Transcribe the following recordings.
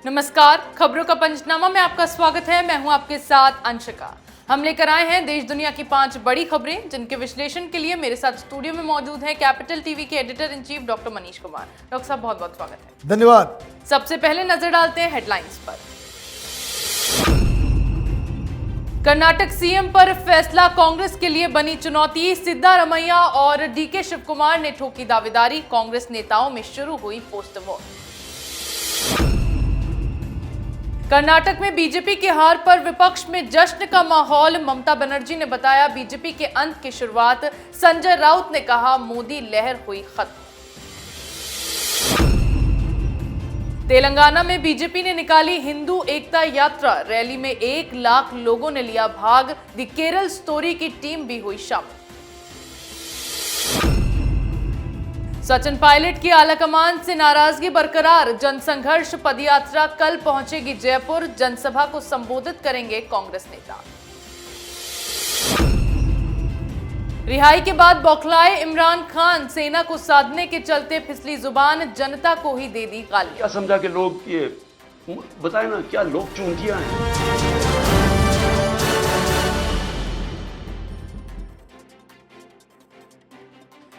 नमस्कार, खबरों का पंचनामा में आपका स्वागत है। मैं हूं आपके साथ अंशिका। हम लेकर आए हैं देश दुनिया की 5 बड़ी खबरें, जिनके विश्लेषण के लिए मेरे साथ स्टूडियो में मौजूद हैं कैपिटल टीवी के editor in chief doctor Manish Kumar. Doctor साहब, बहुत बहुत स्वागत है। धन्यवाद। सबसे पहले नजर डालते हैं हेडलाइंस पर। कर्नाटक सीएम पर फैसला कांग्रेस के लिए बनी चुनौती। सिद्धारमैया और डीके शिवकुमार ने ठोकी दावेदारी। कांग्रेस नेताओं में शुरू हुई पोस्ट वॉर। कर्नाटक में बीजेपी की हार पर विपक्ष में जश्न का माहौल। ममता बनर्जी ने बताया बीजेपी के अंत की शुरुआत। संजय राउत ने कहा मोदी लहर हुई खत्म। तेलंगाना में बीजेपी ने निकाली हिंदू एकता यात्रा। रैली में 1 लाख लोगों ने लिया भाग। द केरल स्टोरी की टीम भी हुई शामिल। सचिन पायलट की आलाकमान से नाराजगी बरकरार। जनसंघर्ष पदयात्रा कल पहुंचेगी जयपुर। जनसभा को संबोधित करेंगे कांग्रेस नेता। रिहाई के बाद बौखलाए इमरान खान। सेना को साधने के चलते फिसली जुबान। जनता को ही दे दी गाली। क्या समझा कि लोग ये बताए ना, क्या लोग चूंटियां हैं।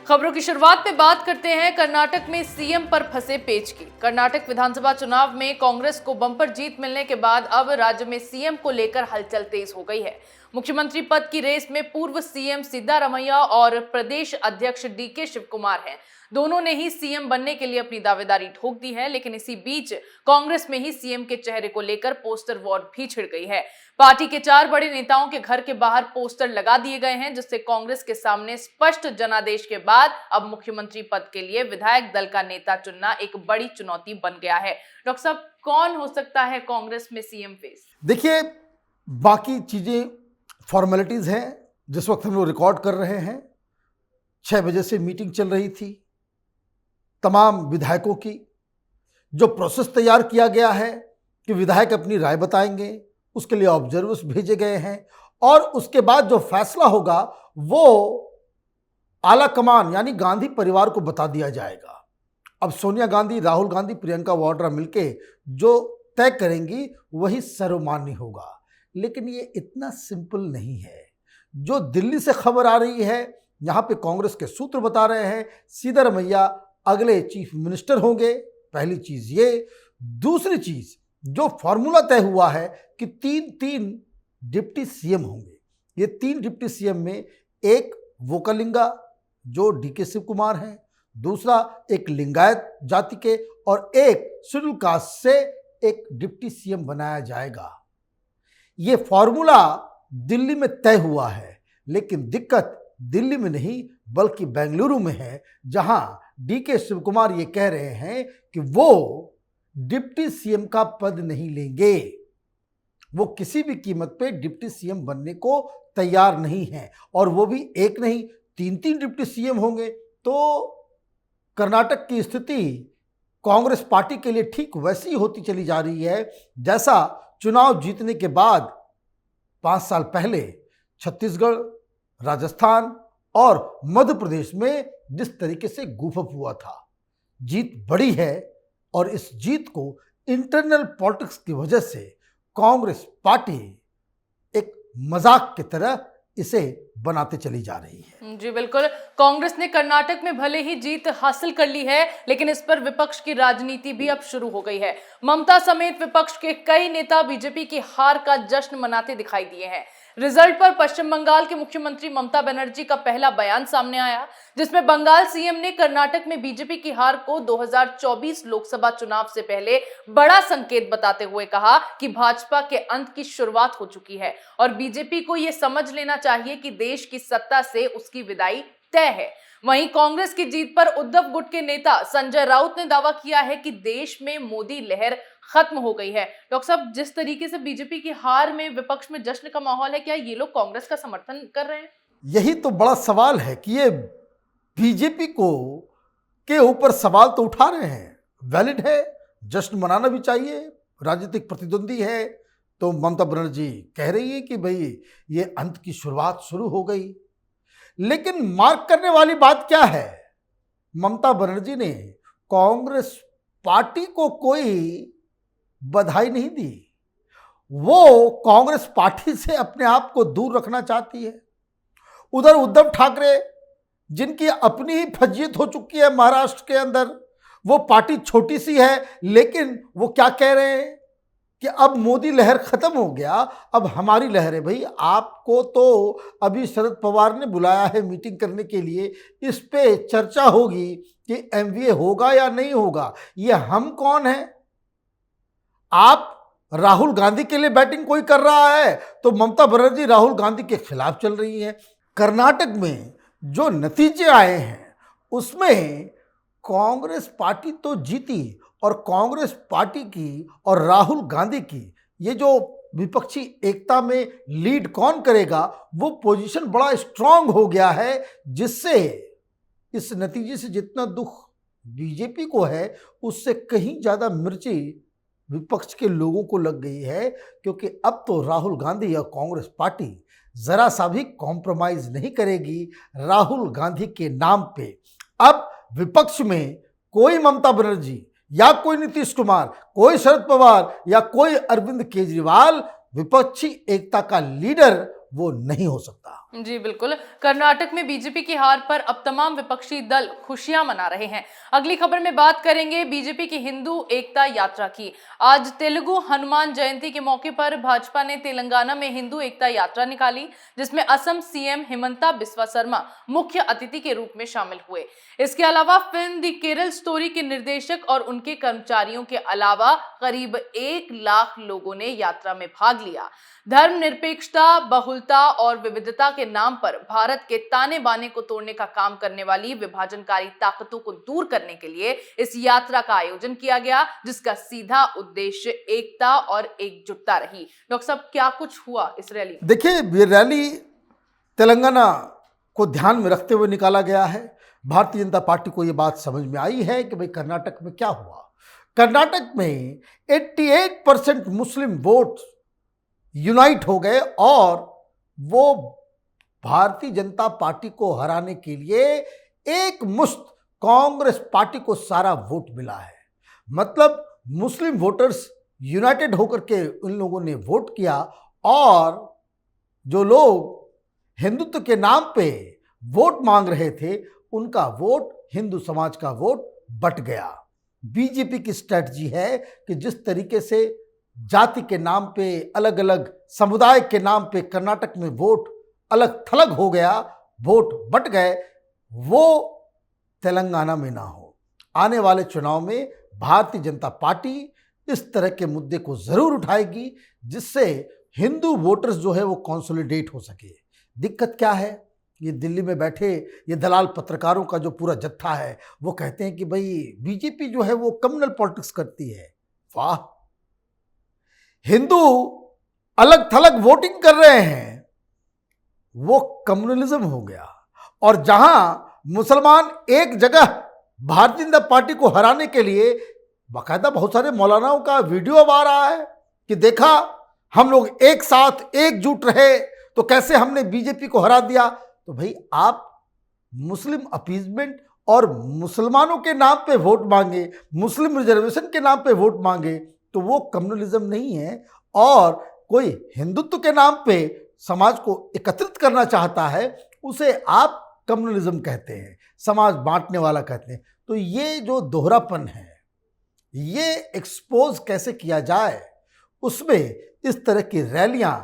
खबरों की शुरुआत में बात करते हैं कर्नाटक में सीएम पर फंसे पेच की। कर्नाटक विधानसभा चुनाव में कांग्रेस को बंपर जीत मिलने के बाद अब राज्य में सीएम को लेकर हलचल तेज हो गई है। मुख्यमंत्री पद की रेस में पूर्व सीएम सिद्धारमैया और प्रदेश अध्यक्ष डीके शिवकुमार हैं। दोनों ने ही सीएम बनने के लिए अपनी दावेदारी ठोक दी है, लेकिन इसी बीच कांग्रेस में ही सीएम के चेहरे को लेकर पोस्टर वॉर भी छिड़ गई है। पार्टी के 4 बड़े नेताओं के घर के बाहर पोस्टर लगा दिए गए हैं, जिससे कांग्रेस के सामने स्पष्ट जनादेश के बाद अब मुख्यमंत्री पद के लिए विधायक दल का नेता चुनना एक बड़ी चुनौती बन गया है। डॉक्टर साहब, कौन हो सकता है कांग्रेस में सीएम फेस? देखिए, बाकी चीजें फॉर्मेलिटीज हैं। जिस वक्त हम लोग रिकॉर्ड कर रहे हैं 6 बजे से मीटिंग चल रही थी तमाम विधायकों की। जो प्रोसेस तैयार किया गया है कि विधायक अपनी राय बताएंगे, उसके लिए ऑब्जर्वर्स भेजे गए हैं और उसके बाद जो फैसला होगा वो आला कमान यानी गांधी परिवार को बता दिया जाएगा। अब सोनिया गांधी, राहुल गांधी, प्रियंका वाड्रा मिलके जो तय करेंगी वही सर्वमान्य होगा। लेकिन ये इतना सिंपल नहीं है। जो दिल्ली से खबर आ रही है, यहाँ पे कांग्रेस के सूत्र बता रहे हैं सिद्धारमैया अगले चीफ मिनिस्टर होंगे। पहली चीज ये। दूसरी चीज, जो फॉर्मूला तय हुआ है कि 3 डिप्टी सीएम होंगे। ये 3 डिप्टी सीएम में एक वोकलिंगा जो डीके शिवकुमार हैं, दूसरा एक लिंगायत जाति के और एक शेड्यूल कास्ट से एक डिप्टी सीएम बनाया जाएगा। ये फॉर्मूला दिल्ली में तय हुआ है, लेकिन दिक्कत दिल्ली में नहीं बल्कि बेंगलुरु में है, जहां डीके शिवकुमार ये कह रहे हैं कि वो डिप्टी सीएम का पद नहीं लेंगे। वो किसी भी कीमत पे डिप्टी सीएम बनने को तैयार नहीं है और वो भी एक नहीं 3 डिप्टी सीएम होंगे। तो कर्नाटक की स्थिति कांग्रेस पार्टी के लिए ठीक वैसी होती चली जा रही है जैसा चुनाव जीतने के बाद 5 साल पहले छत्तीसगढ़, राजस्थान और मध्य प्रदेश में जिस तरीके से गूफअप हुआ था। जीत बड़ी है और इस जीत को इंटरनल पॉलिटिक्स की वजह से कांग्रेस पार्टी एक मजाक की तरह इसे बनाते चली जा रही है। जी बिल्कुल। कांग्रेस ने कर्नाटक में भले ही जीत हासिल कर ली है, लेकिन इस पर विपक्ष की राजनीति भी अब शुरू हो गई है। ममता समेत विपक्ष के कई नेता बीजेपी की हार का जश्न मनाते दिखाई दिए हैं। रिजल्ट पर पश्चिम बंगाल के मुख्यमंत्री ममता बनर्जी का पहला बयान सामने आया, जिसमें बंगाल सीएम ने कर्नाटक में बीजेपी की हार को 2024 लोकसभा चुनाव से पहले बड़ा संकेत बताते हुए कहा कि भाजपा के अंत की शुरुआत हो चुकी है और बीजेपी को यह समझ लेना चाहिए कि देश की सत्ता से उसकी विदाई तय है। वहीं कांग्रेस की जीत पर उद्धव गुट के नेता संजय राउत ने दावा किया है कि देश में मोदी लहर खत्म हो गई है। डॉक्टर साहब, जिस तरीके से बीजेपी की हार में विपक्ष में जश्न का माहौल है, क्या ये लोग कांग्रेस का समर्थन कर रहे हैं? यही तो बड़ा सवाल है कि ये बीजेपी को के ऊपर सवाल तो उठा रहे हैं। वैलिड है, जश्न मनाना भी चाहिए, राजनीतिक प्रतिद्वंदी है। तो ममता बनर्जी कह रही है कि भाई ये अंत की शुरुआत शुरू हो गई। लेकिन मार्क करने वाली बात क्या है, ममता बनर्जी ने कांग्रेस पार्टी को कोई बधाई नहीं दी, वो कांग्रेस पार्टी से अपने आप को दूर रखना चाहती है। उधर उद्धव ठाकरे, जिनकी अपनी ही फजीयत हो चुकी है महाराष्ट्र के अंदर, वो पार्टी छोटी सी है, लेकिन वो क्या कह रहे हैं कि अब मोदी लहर खत्म हो गया, अब हमारी लहर है। भाई, आपको तो अभी शरद पवार ने बुलाया है मीटिंग करने के लिए, इस पे चर्चा होगी कि एमवीए होगा या नहीं होगा। ये हम कौन है? आप राहुल गांधी के लिए बैटिंग कोई कर रहा है तो ममता बनर्जी राहुल गांधी के खिलाफ चल रही है। कर्नाटक में जो नतीजे आए हैं उसमें कांग्रेस पार्टी तो जीती, और कांग्रेस पार्टी की और राहुल गांधी की ये जो विपक्षी एकता में लीड कौन करेगा, वो पोजीशन बड़ा स्ट्रांग हो गया है, जिससे इस नतीजे से जितना दुख बीजेपी को है उससे कहीं ज़्यादा मिर्ची विपक्ष के लोगों को लग गई है, क्योंकि अब तो राहुल गांधी या कांग्रेस पार्टी जरा सा भी कॉम्प्रोमाइज नहीं करेगी राहुल गांधी के नाम पे। अब विपक्ष में कोई ममता बनर्जी या कोई नीतीश कुमार, कोई शरद पवार या कोई अरविंद केजरीवाल विपक्षी एकता का लीडर वो नहीं हो सकता। जी बिल्कुल। कर्नाटक में बीजेपी की हार पर अब तमाम विपक्षी दल खुशियां मना रहे हैं। अगली खबर में बात करेंगे बीजेपी की हिंदू एकता यात्रा की। आज तेलुगु हनुमान जयंती के मौके पर भाजपा ने तेलंगाना में हिंदू एकता यात्रा निकाली, जिसमें असम सीएम हिमंता बिस्वा शर्मा मुख्य अतिथि के रूप में शामिल हुए। इसके अलावा फिल्म द केरल स्टोरी के निर्देशक और उनके कर्मचारियों के अलावा करीब 1 लाख लोगों ने यात्रा में भाग लिया। धर्मनिरपेक्षता, बहुलता और विविधता के नाम पर भारत के ताने बाने को तोड़ने का काम करने वाली विभाजनकारी ताकतों को दूर करने के लिए इस यात्रा का आयोजन किया गया, जिसका सीधा उद्देश्य एकता और एकजुटता रही। डॉक्टर साहब, क्या कुछ हुआ इस रैली में? देखिए, ये रैली तेलंगाना को ध्यान में रखते हुए निकाला गया है। भारतीय जनता पार्टी को ये बात समझ में आई है कि भाई कर्नाटक में क्या हुआ। कर्नाटक में 88% मुस्लिम वोट यूनाइट हो गए और वो भारतीय जनता पार्टी को हराने के लिए एक मुश्त कांग्रेस पार्टी को सारा वोट मिला है। मतलब मुस्लिम वोटर्स यूनाइटेड होकर के उन लोगों ने वोट किया, और जो लोग हिंदुत्व के नाम पे वोट मांग रहे थे उनका वोट, हिंदू समाज का वोट बट गया। बीजेपी की स्ट्रेटजी है कि जिस तरीके से जाति के नाम पे, अलग अलग समुदाय के नाम पे कर्नाटक में वोट अलग थलग हो गया, वोट बट गए, वो तेलंगाना में ना हो। आने वाले चुनाव में भारतीय जनता पार्टी इस तरह के मुद्दे को जरूर उठाएगी, जिससे हिंदू वोटर्स जो है वो कंसोलिडेट हो सके। दिक्कत क्या है? ये दिल्ली में बैठे ये दलाल पत्रकारों का जो पूरा जत्था है वो कहते हैं कि भाई बीजेपी जो है वो कम्युनल पॉलिटिक्स करती है। वाह, हिंदू अलग थलग वोटिंग कर रहे हैं, वो कम्युनलिज्म हो गया। और जहां मुसलमान एक जगह भारतीय जनता पार्टी को हराने के लिए, बाकायदा बहुत सारे मौलानाओं का वीडियो अब आ रहा है कि देखा हम लोग एक साथ एकजुट रहे तो कैसे हमने बीजेपी को हरा दिया। तो भाई, आप मुस्लिम अपीजमेंट और मुसलमानों के नाम पे वोट मांगे, मुस्लिम रिजर्वेशन के नाम पे वोट मांगे, तो वो कम्युनलिज्म नहीं है। और कोई हिंदुत्व के नाम पे समाज को एकत्रित करना चाहता है, उसे आप कम्युनलिज्म कहते हैं, समाज बांटने वाला कहते हैं। तो ये जो दोहरापन है, ये एक्सपोज कैसे किया जाए, उसमें इस तरह की रैलियां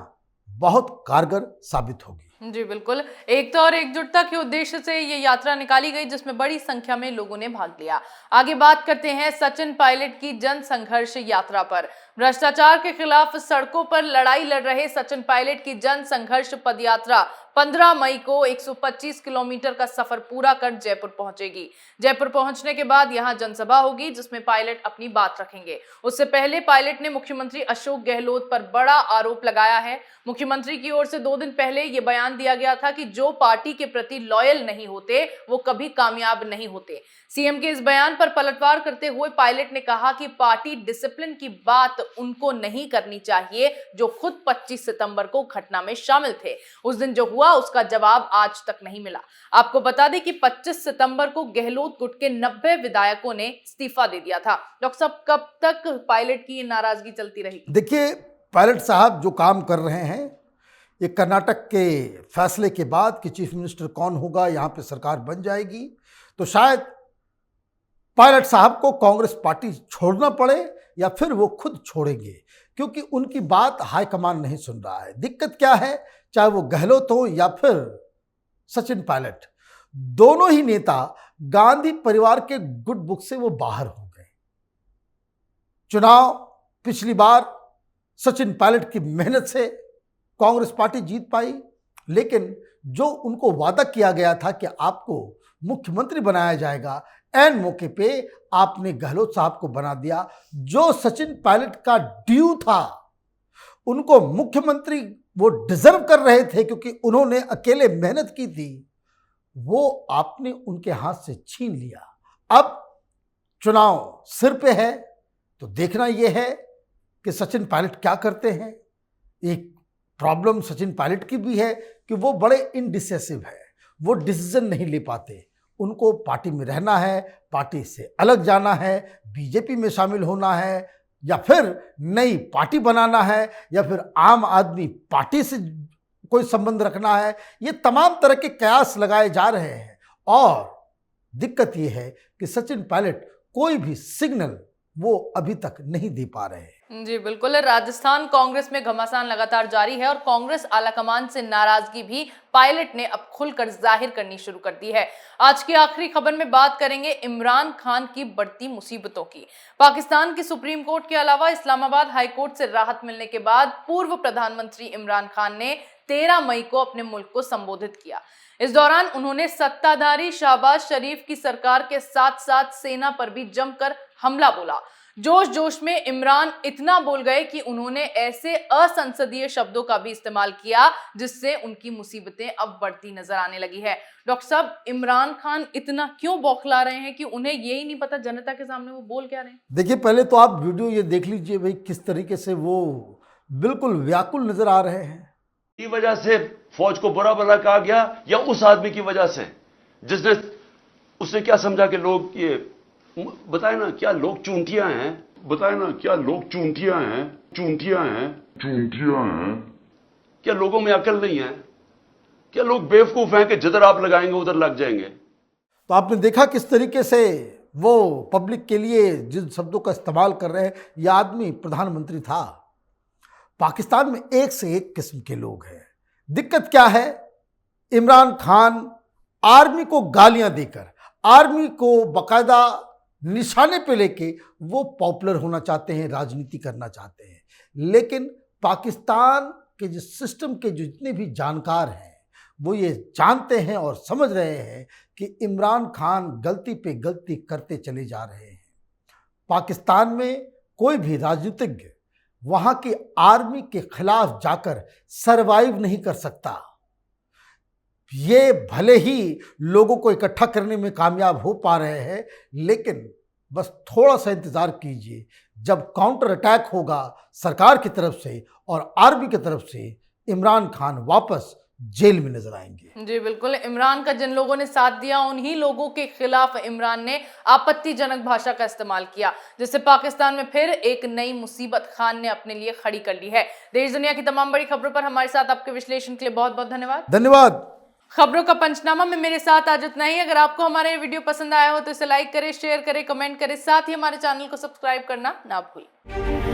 बहुत कारगर साबित होगी। जी बिल्कुल। एकता और एकजुटता के उद्देश्य से ये यात्रा निकाली गई, जिसमें बड़ी संख्या में लोगों ने भाग लिया। आगे बात करते हैं सचिन पायलट की जन संघर्ष यात्रा पर। भ्रष्टाचार के खिलाफ सड़कों पर लड़ाई लड़ रहे सचिन पायलट की जन संघर्ष पदयात्रा 15 मई को 125 किलोमीटर का सफर पूरा कर जयपुर पहुंचेगी। जयपुर पहुंचने के बाद यहां जनसभा होगी, जिसमें पायलट अपनी बात रखेंगे। उससे पहले पायलट ने मुख्यमंत्री अशोक गहलोत पर बड़ा आरोप लगाया है। मुख्यमंत्री की ओर से 2 दिन पहले यह बयान दिया गया था कि जो पार्टी के प्रति लॉयल नहीं होते वो कभी कामयाब नहीं होते। सीएम के इस बयान पर पलटवार करते हुए पायलट ने कहा कि पार्टी डिसिप्लिन की बात उनको नहीं करनी चाहिए जो खुद 25 सितंबर को घटना में शामिल थे। उस दिन जो हुआ उसका जवाब आज तक नहीं मिला। आपको बता दें कि 25 सितंबर को गहलोत गुट के 90 विधायकों ने इस्तीफा दे दिया था। डॉक्टर साहब, कब तक पायलट की ये नाराजगी चलती रहेगी? देखिए, पायलट साहब जो काम कर रहे हैं, ये कर्नाटक के फैसले के बाद कि चीफ मिनिस्टर कौन होगा, यहाँ पे सरकार बन जाएगी, तो शायद पायलट साहब को कांग्रेस पार्टी छोड़ना पड़े या फिर वो खुद छोड़ेंगे, क्योंकि उनकी बात हाईकमान नहीं सुन रहा है। दिक्कत क्या है, चाहे वो गहलोत हो या फिर सचिन पायलट, दोनों ही नेता गांधी परिवार के गुड बुक से वो बाहर हो गए। चुनाव पिछली बार सचिन पायलट की मेहनत से कांग्रेस पार्टी जीत पाई, लेकिन जो उनको वादा किया गया था कि आपको मुख्यमंत्री बनाया जाएगा, ऐन मौके पे आपने गहलोत साहब को बना दिया। जो सचिन पायलट का ड्यू था, उनको मुख्यमंत्री वो डिजर्व कर रहे थे क्योंकि उन्होंने अकेले मेहनत की थी, वो आपने उनके हाथ से छीन लिया। अब चुनाव सिर पे है, तो देखना यह है कि सचिन पायलट क्या करते हैं। एक प्रॉब्लम सचिन पायलट की भी है कि वो बड़े इनडिसिसिव है, वो डिसीजन नहीं ले पाते। उनको पार्टी में रहना है, पार्टी से अलग जाना है, बीजेपी में शामिल होना है, या फिर नई पार्टी बनाना है, या फिर आम आदमी पार्टी से कोई संबंध रखना है। ये तमाम तरह के कयास लगाए जा रहे हैं और दिक्कत ये है कि सचिन पायलट कोई भी सिग्नल वो अभी तक नहीं दे पा रहे हैं। जी बिल्कुल, राजस्थान कांग्रेस में घमासान लगातार जारी है और कांग्रेस आलाकमान से नाराजगी भी पायलट ने अब खुलकर जाहिर करनी शुरू कर दी है। आज की आखिरी खबर में बात करेंगे इमरान खान की बढ़ती मुसीबतों की। पाकिस्तान की सुप्रीम कोर्ट के अलावा इस्लामाबाद हाई कोर्ट से राहत मिलने के बाद पूर्व प्रधानमंत्री इमरान खान ने 13 मई को अपने मुल्क को संबोधित किया। इस दौरान उन्होंने सत्ताधारी शहबाज शरीफ की सरकार के साथ साथ सेना पर भी जमकर हमला बोला। जोश जोश में इमरान इतना बोल गए कि उन्होंने ऐसे असंसदीय शब्दों का भी इस्तेमाल किया जिससे उनकी मुसीबतें अब बढ़ती नजर आने लगी है। डॉक्टर साहब, इमरान खान इतना क्यों बौखला रहे हैं कि उन्हें यही नहीं पता जनता के सामने वो बोल क्या रहे हैं? देखिए, पहले तो आप वीडियो ये देख लीजिए भाई, किस तरीके से वो बिल्कुल व्याकुल नजर आ रहे हैं। की वजह से फौज को बुरा भला कहा गया या उस आदमी की वजह से जिसने उसने क्या समझा कि लोग ये बताए ना, क्या लोग चूंटियां हैं? बताए ना, क्या लोग चूंटियां हैं? चूंटियां हैं? चूंटियां हैं? क्या लोगों में अकल नहीं है? क्या लोग बेवकूफ हैं कि जिधर आप लगाएंगे उधर लग जाएंगे? तो आपने देखा किस तरीके से वो पब्लिक के लिए जिन शब्दों का इस्तेमाल कर रहे हैं। यह आदमी प्रधानमंत्री था। पाकिस्तान में एक से एक किस्म के लोग हैं। दिक्कत क्या है, इमरान खान आर्मी को गालियां देकर, आर्मी को बाकायदा निशाने पे लेके वो पॉपुलर होना चाहते हैं, राजनीति करना चाहते हैं। लेकिन पाकिस्तान के जो सिस्टम के जो जितने भी जानकार हैं वो ये जानते हैं और समझ रहे हैं कि इमरान खान गलती पे गलती करते चले जा रहे हैं। पाकिस्तान में कोई भी राजनीतिज्ञ वहाँ की आर्मी के खिलाफ जाकर सरवाइव नहीं कर सकता। ये भले ही लोगों को इकट्ठा करने में कामयाब हो पा रहे हैं, लेकिन बस थोड़ा सा इंतजार कीजिए, जब काउंटर अटैक होगा सरकार की तरफ से और आर्मी की तरफ से, इमरान खान वापस जेल में नजर आएंगे। जी बिल्कुल, इमरान का जिन लोगों ने साथ दिया उन्हीं लोगों के खिलाफ इमरान ने आपत्तिजनक भाषा का इस्तेमाल किया, जिससे पाकिस्तान में फिर एक नई मुसीबत खान ने अपने लिए खड़ी कर ली है। देश दुनिया की तमाम बड़ी खबरों पर हमारे साथ आपके विश्लेषण के लिए बहुत बहुत धन्यवाद। धन्यवाद। खबरों का पंचनामा में मेरे साथ आज इतना ही। अगर आपको हमारा ये वीडियो पसंद आया हो तो इसे लाइक करें, शेयर करें, कमेंट करें, साथ ही हमारे चैनल को सब्सक्राइब करना ना भूलें।